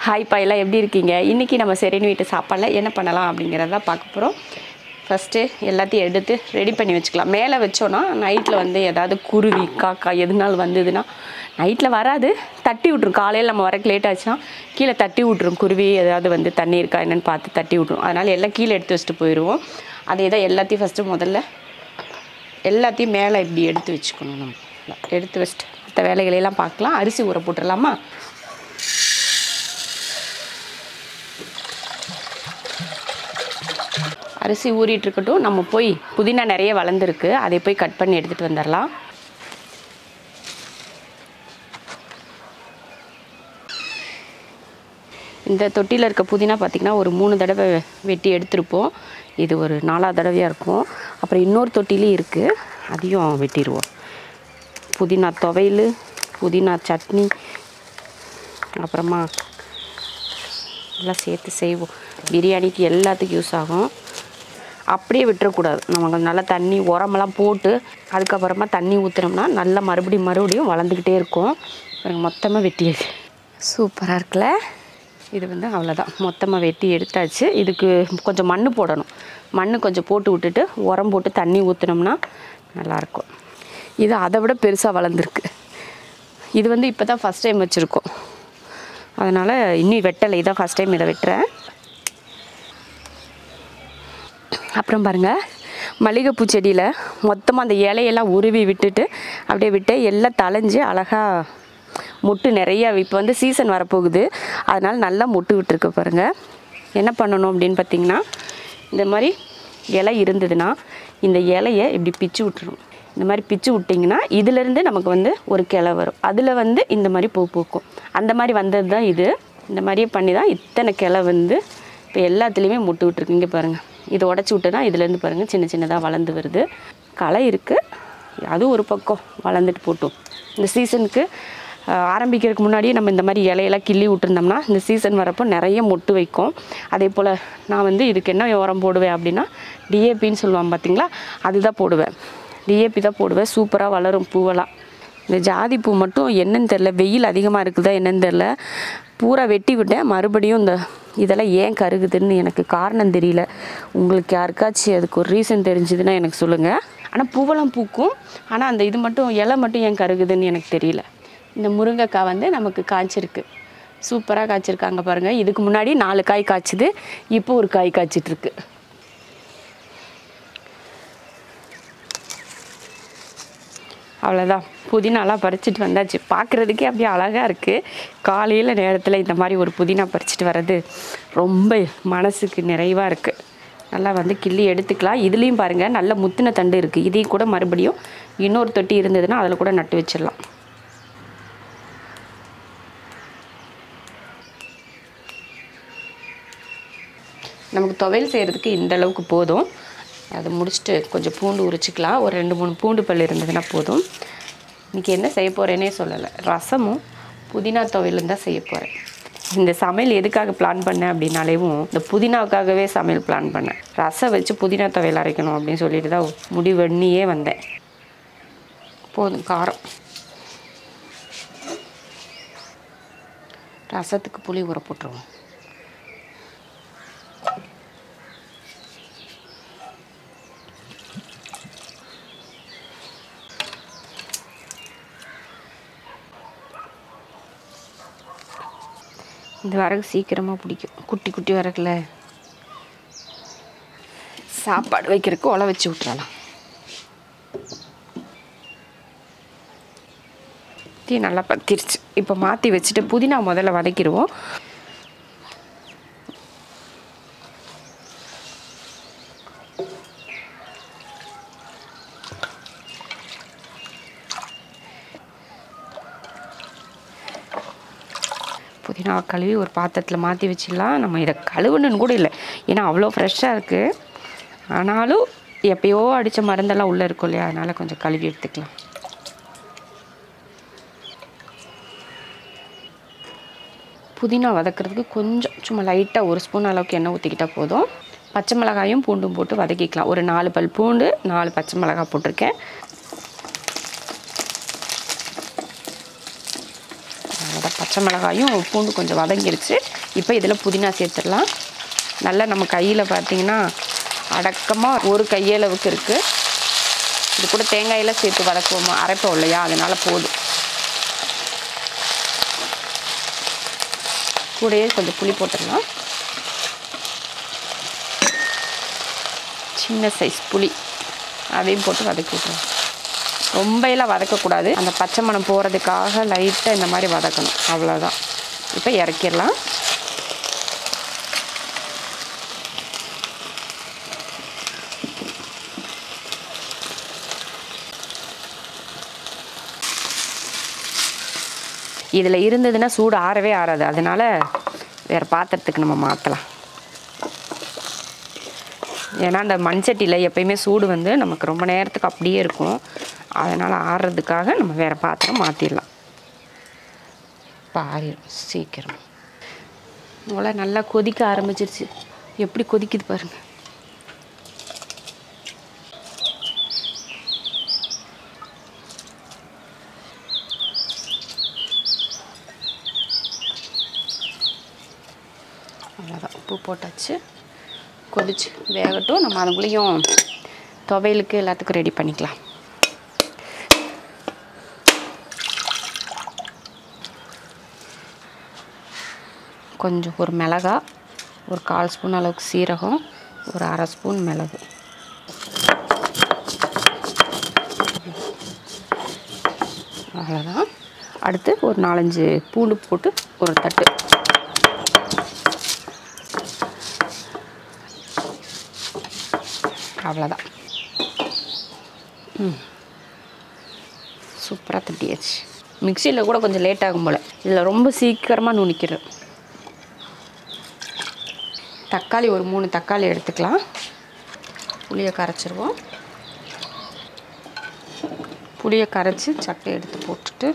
Hi பாயெல்லாம் எப்படி இருக்கீங்க? இன்றைக்கி நம்ம செரின் வீட்டு சாப்பாடில் என்ன பண்ணலாம் அப்படிங்கிறத பார்க்க போகிறோம். ஃபஸ்ட்டு எல்லாத்தையும் எடுத்து ரெடி பண்ணி வச்சுக்கலாம். மேலே வச்சோன்னா நைட்டில் வந்து ஏதாவது குருவி காக்கா எதுனாலும் வந்ததுன்னா நைட்டில் வராது, தட்டி விட்ரும். காலையில் நம்ம வரக்கு லேட் ஆச்சுன்னா கீழே தட்டி விட்ரும். குருவி ஏதாவது வந்து தண்ணி இருக்கா என்னென்னு பார்த்து தட்டி விட்ரும். அதனால் எல்லாம் கீழே எடுத்து வச்சுட்டு போயிடுவோம். அதே தான் எல்லாத்தையும் ஃபஸ்ட்டு முதல்ல எல்லாத்தையும் மேலே இப்படி எடுத்து வச்சுக்கணும். நம்ம எடுத்து வச்சுட்டு மற்ற வேலைகளையெல்லாம் பார்க்கலாம். அரிசி ஊற போட்டுடலாமா? அரிசி ஊறிட்டு இருக்கட்டும். நம்ம போய் புதினா நிறைய வளர்ந்துருக்கு, அதை போய் கட் பண்ணி எடுத்துகிட்டு வந்துடலாம். இந்த தொட்டியில் இருக்க புதினா பார்த்திங்கன்னா ஒரு 3 தடவை வெட்டி எடுத்துருப்போம். இது ஒரு 4ஆவது தடவையாக இருக்கும். அப்புறம் இன்னொரு தொட்டிலையும் இருக்குது, அதையும் வெட்டிடுவோம். புதினா துவையல், புதினா சட்னி, அப்புறமா எல்லாம் சேர்த்து செய்வோம். பிரியாணிக்கு எல்லாத்துக்கும் யூஸ் ஆகும். அப்படியே விட்டுறக்கூடாது. நம்ம நல்லா தண்ணி உரமெல்லாம் போட்டு அதுக்கப்புறமா தண்ணி ஊற்றுனோம்னா நல்லா மறுபடியும் வளர்ந்துக்கிட்டே இருக்கும். மொத்தமாக வெட்டியாச்சு. சூப்பராக இருக்குல்ல? இது வந்து அவ்வளோதான், மொத்தமாக வெட்டி எடுத்தாச்சு. இதுக்கு கொஞ்சம் மண் போடணும். மண் கொஞ்சம் போட்டு விட்டுட்டு உரம் போட்டு தண்ணி ஊற்றினோம்னா நல்லாயிருக்கும். இது அதை விட பெருசாக வளர்ந்துருக்கு. இது வந்து இப்போ தான் ஃபஸ்ட் டைம் வச்சுருக்கோம், அதனால் இன்னும் வெட்டலை. இதான் ஃபஸ்ட் டைம் இதை வெட்டுறேன். அப்புறம் பாருங்கள், மல்லிகைப்பூ செடியில் மொத்தமாக அந்த இலையெல்லாம் உருவி விட்டுட்டு அப்படியே விட்டு எல்லாம் தளைஞ்சு அழகாக மொட்டு நிறையா. இப்போ வந்து சீசன் வரப்போகுது, அதனால் நல்லா மொட்டு விட்டுருக்கு பாருங்கள். என்ன பண்ணணும் அப்படின்னு பார்த்திங்கன்னா, இந்த மாதிரி இலை இருந்ததுன்னா இந்த இலையை இப்படி பிச்சு விட்டுரும். இந்த மாதிரி பிச்சு விட்டிங்கன்னா இதிலேருந்து நமக்கு வந்து ஒரு கிளை வரும். அதில் வந்து இந்த மாதிரி பூ பூக்கும். அந்த மாதிரி வந்தது தான் இது. இந்த மாதிரியே பண்ணி தான் இத்தனை கிளை வந்து இப்போ எல்லாத்துலேயுமே மொட்டு விட்டுருக்கு. இங்கே பாருங்கள், இதை உடச்சி விட்டோன்னா இதுலேருந்து பாருங்கள் சின்ன சின்னதாக வளர்ந்து வருது. களை இருக்குது, அது ஒரு பக்கம் வளர்ந்துட்டு போட்டோம். இந்த சீசனுக்கு ஆரம்பிக்கிறதுக்கு முன்னாடியே நம்ம இந்த மாதிரி இலையெல்லாம் கிள்ளி விட்டுருந்தோம்னா இந்த சீசன் வரப்போ நிறைய மொட்டு வைக்கும். அதே போல் நான் வந்து இதுக்கு என்ன உரம் போடுவேன் அப்படின்னா, டிஏபின்னு சொல்லுவாங்க பார்த்திங்களா, அதுதான் போடுவேன். டிஏபி தான் போடுவேன். சூப்பராக வளரும் பூவெல்லாம். இந்த ஜாதி பூ மட்டும் என்னன்னு தெரில, வெயில் அதிகமாக இருக்குதா என்னன்னு தெரில, பூரா வெட்டி விட்டேன். மறுபடியும் இந்த இதெல்லாம் ஏன் கருகுதுன்னு எனக்கு காரணம் தெரியல. உங்களுக்கு யாருக்காச்சும் அதுக்கு ஒரு ரீசன் தெரிஞ்சுதுன்னா எனக்கு சொல்லுங்கள். ஆனால் பூவெல்லாம் பூக்கும், ஆனால் அந்த இது மட்டும் இலை மட்டும் ஏன் கருகுதுன்னு எனக்கு தெரியல. இந்த முருங்கைக்காய் வந்து நமக்கு காய்ச்சிருக்கு, சூப்பராக காய்ச்சிருக்காங்க பாருங்கள். இதுக்கு முன்னாடி 4 காய் காய்ச்சிது, இப்போ ஒரு காய் காய்ச்சிட்ருக்கு. அவ்வளோதான், புதினாலாம் பறிச்சிட்டு வந்தாச்சு. பார்க்குறதுக்கே அப்படியே அழகாக இருக்குது. காலையில் நேரத்தில் இந்த மாதிரி ஒரு புதினா பறிச்சிட்டு வர்றது ரொம்ப மனசுக்கு நிறைவாக இருக்குது. நல்லா வந்து கிள்ளி எடுத்துக்கலாம். இதுலேயும் பாருங்கள் நல்ல முத்தின தண்டு இருக்குது. இதையும் கூட மறுபடியும் இன்னொரு தொட்டி இருந்ததுன்னா அதில் கூட நட்டு வச்சிடலாம். நமக்கு துவையல் செய்கிறதுக்கு இந்த அளவுக்கு போதும். அதை முடிச்சுட்டு கொஞ்சம் பூண்டு உரிச்சிக்கலாம். ஒரு 2-3 பூண்டு பல் இருந்ததுன்னா போதும். இன்றைக்கி என்ன செய்ய போகிறேன்னே சொல்லலை, ரசமும் புதினா துவையலும் தான் செய்ய போகிறேன். இந்த சமையல் எதுக்காக பிளான் பண்ணேன் அப்படின்னாலேவும் இந்த புதினாவுக்காகவே சமையல் பிளான் பண்ணேன். ரசம் வச்சு புதினா துவையல் அரைக்கணும் அப்படின்னு சொல்லிட்டு தான் முடிவு பண்ணியே வந்தேன். போதும் காரம். ரசத்துக்கு புளி ஊற போட்டுருவோம். இந்த வரகு சீக்கிரமாக பிடிக்கும். குட்டி குட்டி வரகுல சாப்பாடு வைக்கிறதுக்கு உலை வச்சு விட்டுறலாம். தீ நல்லா பத்திருச்சு. இப்போ மாற்றி வச்சுட்டு புதினா முதல்ல வதக்கிடுவோம். புதினா கழுவி ஒரு பாத்திரத்தில் மாற்றி வச்சிடலாம். நம்ம இதை கழுவுன்னு கூட இல்லை, ஏன்னா அவ்வளோ ஃப்ரெஷ்ஷாக இருக்குது. ஆனாலும் எப்பயோ அடித்த மருந்தெல்லாம் உள்ளே இருக்கும் இல்லையா, அதனால் கொஞ்சம் கழுவி எடுத்துக்கலாம். புதினா வதக்கிறதுக்கு கொஞ்சம் சும்மா லைட்டாக 1 ஸ்பூன் அளவுக்கு எண்ணெய் ஊற்றிக்கிட்டால் போதும். பச்சை மிளகாயும் பூண்டும் போட்டு வதக்கிக்கலாம். ஒரு 4 பல் பூண்டு, 4 பச்சை மிளகாய் போட்டிருக்கேன். அவ்வளோதான். பச்சை மிளகாயும் பூண்டு கொஞ்சம் வதங்கிடுச்சு. இப்போ இதில் புதினா சேர்த்துடலாம். நல்லா நம்ம கையில் பார்த்திங்கன்னா அடக்கமாக ஒரு கையளவுக்கு இருக்குது. இது கூட தேங்காயெல்லாம் சேர்த்து வதக்குவோமா, அரைப்போம் இல்லையா, அதனால் போதும். கூடயே கொஞ்சம் புளி போட்டுடலாம். சின்ன சைஸ் புளி அதையும் போட்டு வதக்கி விட்டுருவோம். ரொம்ப எல்லாம் வதக்கக்கூடாது, அந்த பச்சை மணம் போகிறதுக்காக லைட்டாக இந்த மாதிரி வதக்கணும், அவ்வளோதான். இப்போ இறக்கிடலாம். இதில் இருந்ததுன்னா சூடு ஆறவே ஆறாது, அதனால் வேறு பாத்திரத்துக்கு நம்ம மாற்றலாம். ஏன்னா அந்த மண்சட்டியில் எப்பயுமே சூடு வந்து நமக்கு ரொம்ப நேரத்துக்கு அப்படியே இருக்கும், அதனால் ஆறுறதுக்காக நம்ம வேறு பாத்திரம் மாற்றிடலாம். இப்போ ஆறிடும் சீக்கிரம். இவ்வளோ நல்லா கொதிக்க ஆரம்பிச்சிருச்சு. எப்படி கொதிக்குது பாருங்கள். அவ்வளோதான், உப்பு போட்டாச்சு. கொதிச்சு வேகட்டும். நம்ம அதுக்குள்ளேயும் துவையலுக்கு எல்லாத்துக்கும் ரெடி பண்ணிக்கலாம். கொஞ்சம் ஒரு மிளகா, ஒரு 1/4 ஸ்பூன் அளவுக்கு சீரகம், ஒரு 1/2 ஸ்பூன் மிளகு. அவ்வளோதான். அடுத்து ஒரு 4-5 பூண்டு போட்டு ஒரு தட்டு. அவ்வளோதான். சூப்பராக தட்டியாச்சு. மிக்சியில் கூட கொஞ்சம் லேட் ஆகும் போல், இதில் ரொம்ப சீக்கிரமாக நுணுக்கிறேன். தக்காளி ஒரு 3 தக்காளி எடுத்துக்கலாம். புளியை கரைச்சிருவோம். புளியை கரைச்சி சட்டை எடுத்து போட்டுட்டு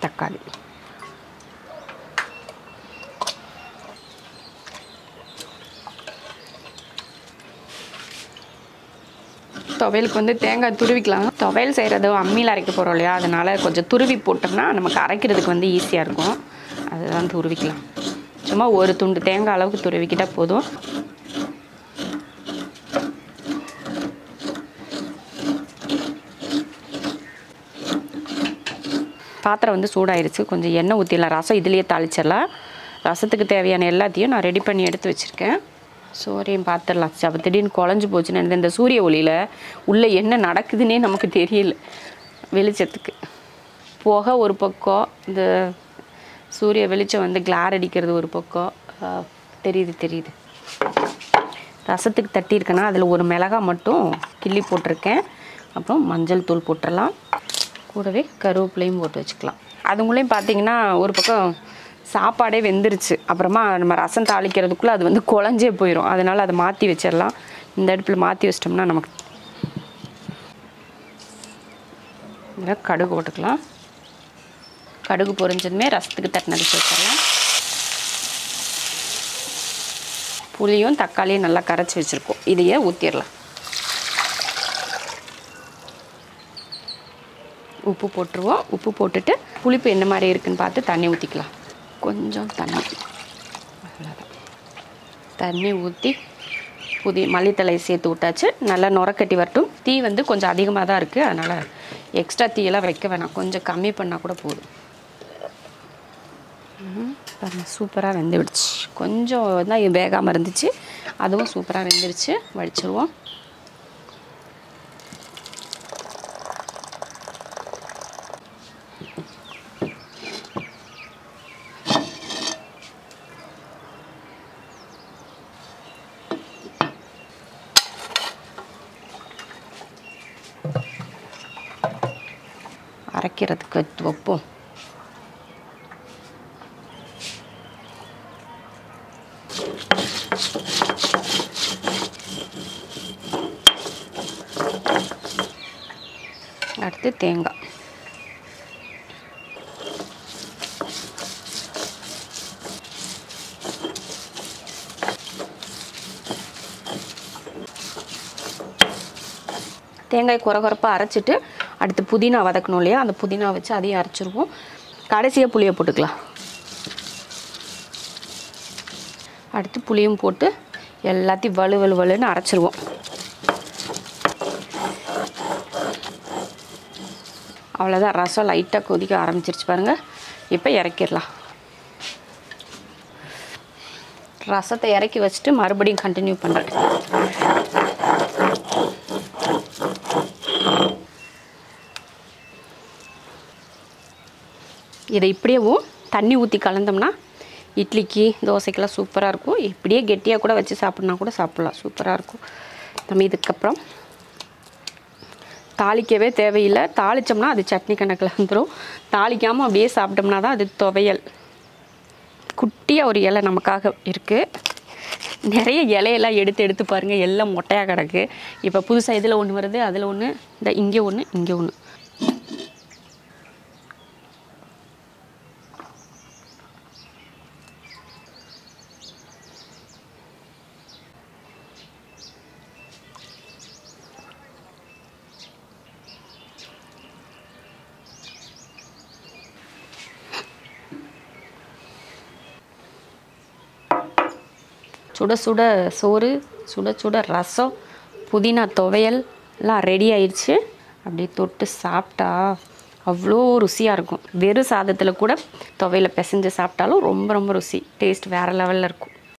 தக்காளி துவையலுக்கு வந்து தேங்காய் துருவிக்கலாம். துவையல் செய்கிறது அம்மியில் அரைக்க போகிறோம் இல்லையா, அதனால் கொஞ்சம் துருவி போட்டோம்னா நமக்கு அரைக்கிறதுக்கு வந்து ஈஸியாக இருக்கும். அதுதான் துருவிக்கலாம். சும்மா ஒரு துண்டு தேங்காய் அளவுக்கு துருவிக்கிட்டால் போதும். பாத்திரம் வந்து சூடாயிருச்சு. கொஞ்சம் எண்ணெய் ஊற்றிடலாம். ரசம் இதுலேயே தாளிச்சிடலாம். ரசத்துக்கு தேவையான எல்லாத்தையும் நான் ரெடி பண்ணி எடுத்து வச்சுருக்கேன். சோறையும் பார்த்துடலாம். அப்போ திடீர்னு குழஞ்சி போச்சுன்னு இந்த சூரிய ஒளியில் உள்ளே என்ன நடக்குதுன்னே நமக்கு தெரியல. வெளிச்சத்துக்கு போக ஒரு பக்கம், இந்த சூரிய வெளிச்சம் வந்து கிளார் அடிக்கிறது ஒரு பக்கம் தெரியுது. ரசத்துக்கு தட்டியிருக்கேன்னா அதில் ஒரு மிளகாய் மட்டும் கிள்ளி போட்டிருக்கேன். அப்புறம் மஞ்சள் தூள் போட்டுடலாம். கூடவே கருவேப்பிலையும் போட்டு வச்சுக்கலாம். அதுங்களையும் பார்த்தீங்கன்னா ஒரு பக்கம் சாப்பாடே வெந்துருச்சு. அப்புறமா நம்ம ரசம் தாளிக்கிறதுக்குள்ளே அது வந்து குழஞ்சே போயிடும். அதனால் அதை மாற்றி வச்சிடலாம். இந்த அடுப்பில் மாற்றி வச்சிட்டோம்னா நமக்கு இதில் கடுகு போட்டுக்கலாம். கடுகு பொரிஞ்சதுமே ரசத்துக்கு தட்டினது சேர்த்துடலாம். புளியும் தக்காளியும் நல்லா கரைச்சி வச்சுருக்கோம், இதையே ஊற்றிடலாம். உப்பு போட்டுருவோம். உப்பு போட்டுட்டு புளிப்பு என்ன மாதிரி இருக்குதுன்னு பார்த்து தண்ணி ஊற்றிக்கலாம். கொஞ்சம் தண்ணி, அவ்வளோதான். தண்ணி ஊற்றி மல்லித்தலையை சேர்த்து விட்டாச்சு. நல்லா நுரக்கட்டி வரட்டும். தீ வந்து கொஞ்சம் அதிகமாக தான் இருக்குது, அதனால் எக்ஸ்ட்ரா தீயெல்லாம் வைக்க வேணாம், கொஞ்சம் கம்மி பண்ணால் கூட போதும். சூப்பராக வெந்துடுச்சு. கொஞ்சம் தான் வேகாமல் இருந்துச்சு, அதுவும் சூப்பராக வெந்துடுச்சு. வடிச்சிருவோம். அரைக்கிறதுக்கு வைப்போம். அடுத்து தேங்காய். தேங்காய் குறை குறைப்பாக அரைச்சிட்டு அடுத்து புதினா வதக்கணும் இல்லையா, அந்த புதினா வச்சு அதையும் அரைச்சிருவோம். கடைசியாக புளியை போட்டுக்கலாம். அடுத்து புளியும் போட்டு எல்லாத்தையும் வலுன்னு அரைச்சிருவோம். அவ்வளோதான், ரசம் லைட்டாக கொதிக்க ஆரம்பிச்சிருச்சு பாருங்கள். இப்போ இறக்கிடலாம். ரசத்தை இறக்கி வச்சுட்டு மறுபடியும் கண்டினியூ பண்ணுறேன். இதை இப்படியேவும் தண்ணி ஊற்றி கலந்தோம்னா இட்லிக்கு தோசைக்கெல்லாம் சூப்பராக இருக்கும். இப்படியே கெட்டியாக கூட வச்சு சாப்பிட்னா கூட சாப்பிட்லாம், சூப்பராக இருக்கும். நம்ம இதுக்கப்புறம் தாளிக்கவே தேவையில்லை. தாளித்தோம்னா அது சட்னி கணக்கில் வந்துடும். தாளிக்காமல் அப்படியே சாப்பிட்டோம்னா தான் அது துவையல். குட்டியாக ஒரு இலை நமக்காக இருக்குது. நிறைய இலையெல்லாம் எடுத்து பாருங்கள், எல்லாம் மொட்டையாக கிடக்கு. இப்போ புதுசாக இதில் ஒன்று வருது, அதில் ஒன்று, இந்த இங்கே ஒன்று, இங்கே ஒன்று. சுட சுட சோறு, சுட சுட ரசம், புதினா துவையல் எல்லாம் ரெடி ஆயிடுச்சு. அப்படியே தொட்டு சாப்பிட்டா அவ்வளோ ருசியாக இருக்கும். வெறும் சாதத்தில் கூட துவையலை பிசைஞ்சு சாப்பிட்டாலும் ரொம்ப ரொம்ப ருசி, டேஸ்ட் வேறு லெவலில் இருக்கும்.